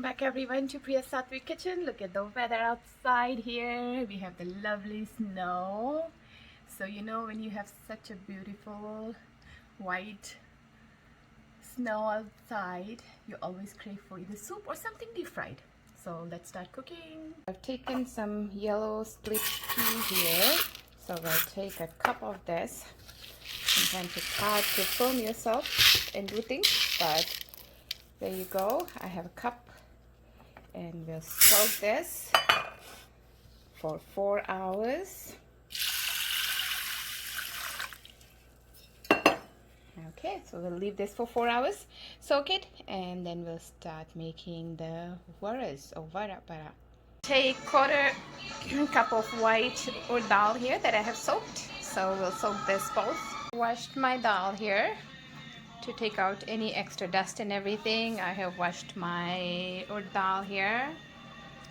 Back everyone to Priya Satwik Kitchen. Look at the weather outside here. We have the lovely snow. So when you have such a beautiful white snow outside, you always crave for either soup or something deep fried. So let's start cooking. I've taken some yellow split pea here. So we'll take a cup of this. Sometimes it's hard to film yourself and do things, but there you go. I have a cup. And we'll soak this for 4 hours. Okay, so we'll leave this for 4 hours, soak it, and then we'll start making the Varas or Bara. Take quarter cup of white urd dal here that I have soaked. So we'll soak this both. Washed my dal here to take out any extra dust and everything. I have washed my urd dal here.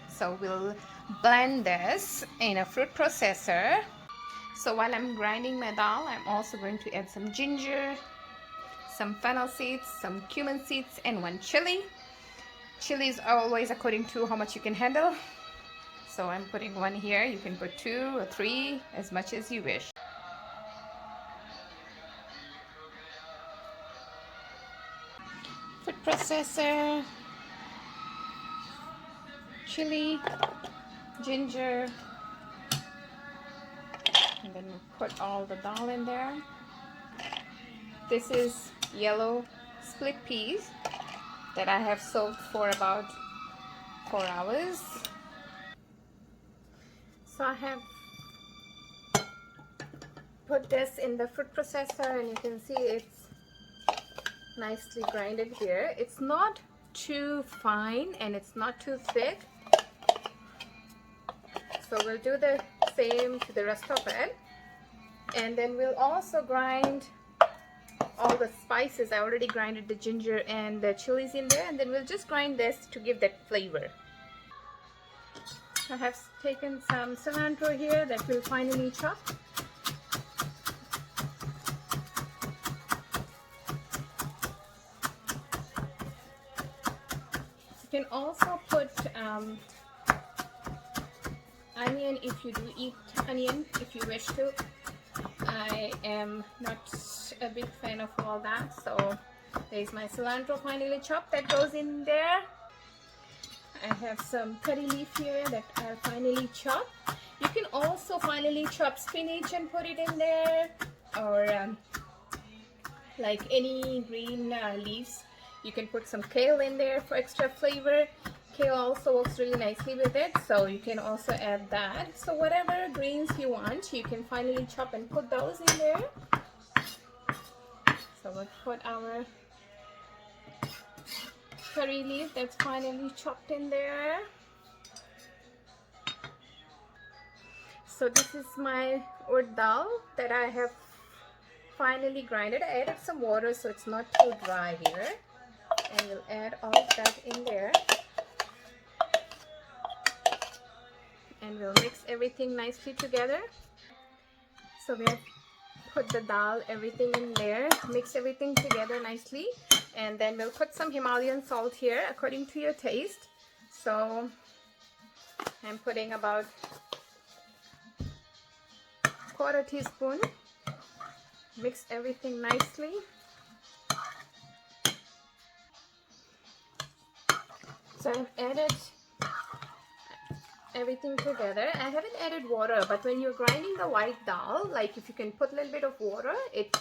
So we'll blend this in a fruit processor. So while I'm grinding my dal, I'm also going to add some ginger, some fennel seeds, some cumin seeds, and 1 chili. Chili is always according to how much you can handle. So I'm putting 1 here. You can put 2 or 3, as much as you wish. Food processor, chili, ginger, and then we'll put all the dal in there. This is yellow split peas that I have soaked for about 4 hours. So I have put this in the fruit processor, and you can see it's nicely grinded here. It's not too fine and it's not too thick. So we'll do the same to the rest of it. And then we'll also grind all the spices. I already grinded the ginger and the chilies in there, and then we'll just grind this to give that flavor. I have taken some cilantro here that we'll finally chop. You can also put onion if you do eat onion, if you wish to. I am not a big fan of all that, so there's my cilantro finely chopped that goes in there. I have some curry leaf here that I'll finally chop. You can also finally chop spinach and put it in there, or like any green leaves. You can put some kale in there for extra flavor. Kale also works really nicely with it, so you can also add that. So whatever greens you want, you can finally chop and put those in there. So we'll put our curry leaf that's finally chopped in there. So this is my urd dal that I have finally grinded. I added some water so it's not too dry here, and we'll add all of that in there. And we'll mix everything nicely together. So we have put the dal, everything in there, mix everything together nicely, and then we'll put some Himalayan salt here according to your taste. So I'm putting about 1/4 teaspoon. Mix everything nicely. So I've added everything together. I haven't added water, but when you're grinding the white dal, like if you can put a little bit of water, it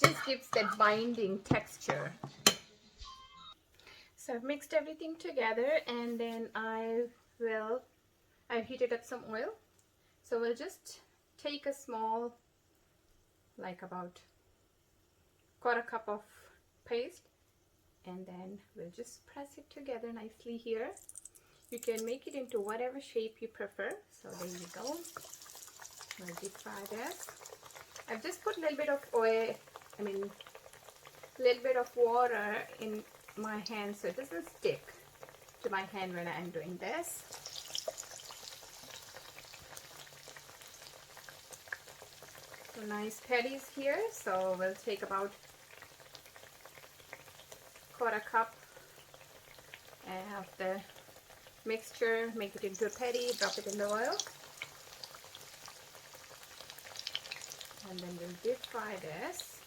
just gives that binding texture. So I've mixed everything together, and then I've heated up some oil. So we'll just take a small, like about 1/4 cup of paste, and then we'll just press it together nicely here. You can make it into whatever shape you prefer. So there you go. We'll deep fry this. I've just put a little bit of oil, a little bit of water in my hand so it doesn't stick to my hand when I'm doing this. So nice patties here. So we'll take about 1/4 cup of the mixture, make it into a patty, drop it in the oil, and then we'll deep fry this.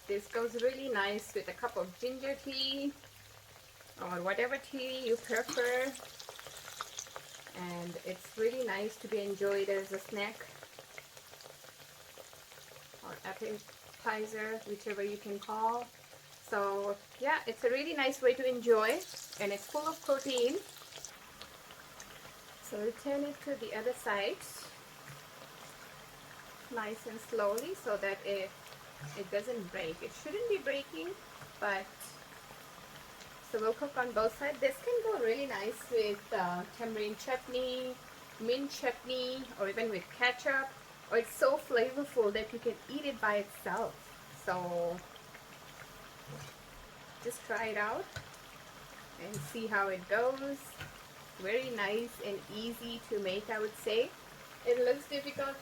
This goes really nice with a cup of ginger tea or whatever tea you prefer, and it's really nice to be enjoyed as a snack or appetizer, whichever you can call. So yeah, it's a really nice way to enjoy, and it's full of protein. So we'll turn it to the other side nice and slowly so that it doesn't break. It shouldn't be breaking, but so we'll cook on both sides. This can go really nice with tamarind chutney, mint chutney, or even with ketchup. Or it's so flavorful that you can eat it by itself. So just try it out and see how it goes. Very nice and easy to make, I would say. It looks difficult,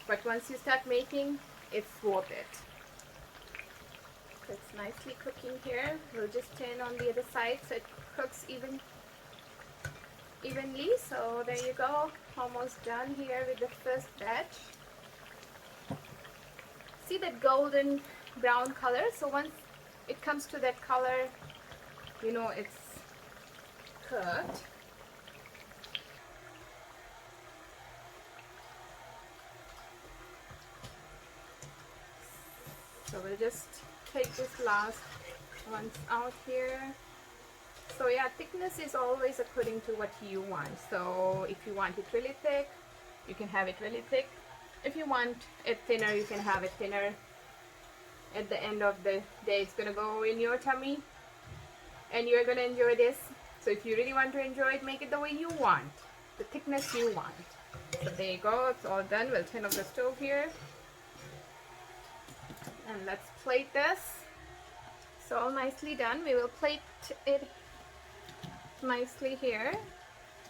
but once you start making, it's worth it. So it's nicely cooking here. We'll just turn on the other side so it cooks evenly. So there you go, almost done here with the first batch. See that golden brown color? So once it comes to that color, you know it's cooked. So we'll just take this last one out here. So yeah, thickness is always according to what you want. So if you want it really thick, you can have it really thick. If you want it thinner, you can have it thinner. At the end of the day, it's gonna go in your tummy and you're gonna enjoy this. So if you really want to enjoy it, make it the way you want, the thickness you want. So there you go, it's all done. We'll turn off the stove here and let's plate this. So all nicely done. We will plate it nicely here.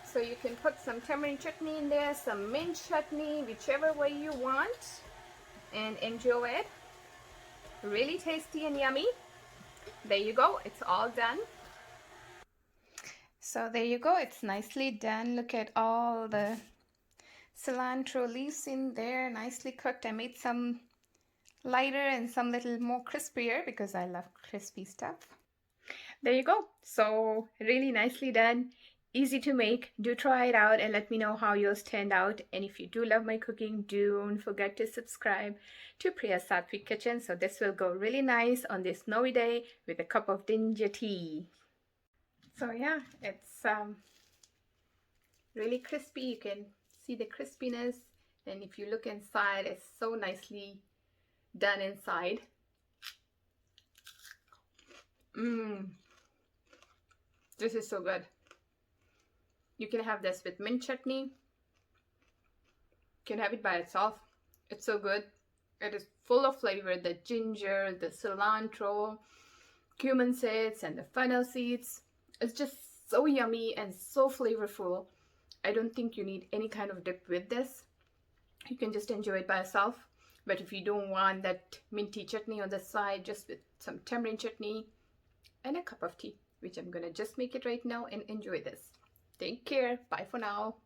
So you can put some tamarind chutney in there, some mint chutney, whichever way you want, and enjoy it. Really tasty and yummy. There you go, it's all done. So there you go, it's nicely done. Look at all the cilantro leaves in there, nicely cooked. I made some lighter and some little more crispier because I love crispy stuff. There you go. So really nicely done, easy to make. Do try it out and let me know how yours turned out. And if you do love my cooking, don't forget to subscribe to Priya's Sattvic Kitchen. So this will go really nice on this snowy day with a cup of ginger tea. So yeah, it's really crispy. You can see the crispiness, and if you look inside, it's so nicely done inside. This is so good. You can have this with mint chutney. You can have it by itself. It's so good. It is full of flavor. The ginger, the cilantro, cumin seeds, and the fennel seeds. It's just so yummy and so flavorful. I don't think you need any kind of dip with this. You can just enjoy it by itself. But if you don't want that minty chutney on the side, just with some tamarind chutney and a cup of tea, which I'm gonna just make it right now and enjoy this. Take care. Bye for now.